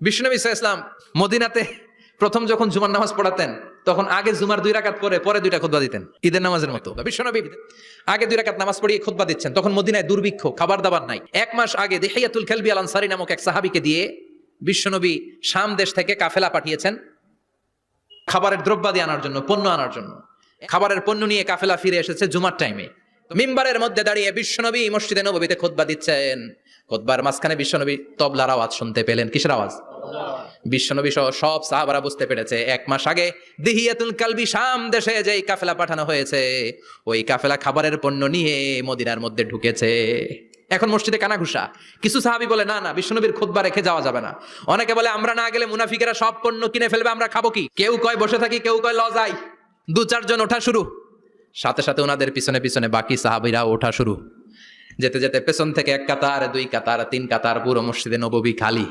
বিশ্বনবী সাল্লাল্লাহু আলাইহি ওয়াসাল্লাম মদিনাতে প্রথম যখন জুমার নামাজ পড়াতেন তখন আগে জুমার 2 রাকাত পরে 2টা খুতবা দিতেন, ঈদের নামাজের মতো। বিশ্বনবী আগে 2 রাকাত নামাজ পড়িয়ে খুতবা দিচ্ছেন, তখন মদিনায় দুর্ভিক্ষ, খাবার দাবার নাই। 1 মাস আগে দিহিয়াতুল কালবি আল আনসারী নামক এক সাহাবীকে দিয়ে বিশ্বনবী শাম দেশ থেকে কাফেলা পাঠিয়েছেন খাবারের দ্রব্যাদি আনার জন্য, পণ্য আনার জন্য। খাবারের পণ্য নিয়ে কাফেলা ফিরে এসেছে জুমার টাইমে। মিম্বারের মধ্যে দাঁড়িয়ে বিশ্বনবী মসজিদে নববীতে খুতবা দিচ্ছেন। খুতবার মাঝখানে বিশ্বনবী তবলার আওয়াজ শুনতে পেলেন। কিসের আওয়াজ? বিশ্বনবী সহ সব সাহাবারা বুঝতে পেরেছে 1 মাস আগে দিহিয়াতুল কালবি শাম দেশে যেই কাফেলা পাঠানো হয়েছে, ওই কাফেলা খাবারের পণ্য নিয়ে মদিনার মধ্যে ঢুকেছে। এখন মসজিদে কানাঘুষা। কিছু সাহাবী বলে না না, বিশ্বনবীর খুতবা রেখে যাওয়া যাবে না। অনেকে বলে আমরা না গেলে মুনাফিকেরা সব পণ্য কিনে ফেলবে, আমরা খাবো কি? কেউ কয় বসে থাকি, কেউ কয় লজাই। 2-4 জন ওঠা শুরু। সাথে সাথে ওনাদের পিছনে পিছনে বাকি সাহাবীরা ওঠা শুরু। যেতে যেতে পেছন থেকে 1 কাতার, 2 কাতার, 3 কাতার, পুরো মসজিদে নববী খালি।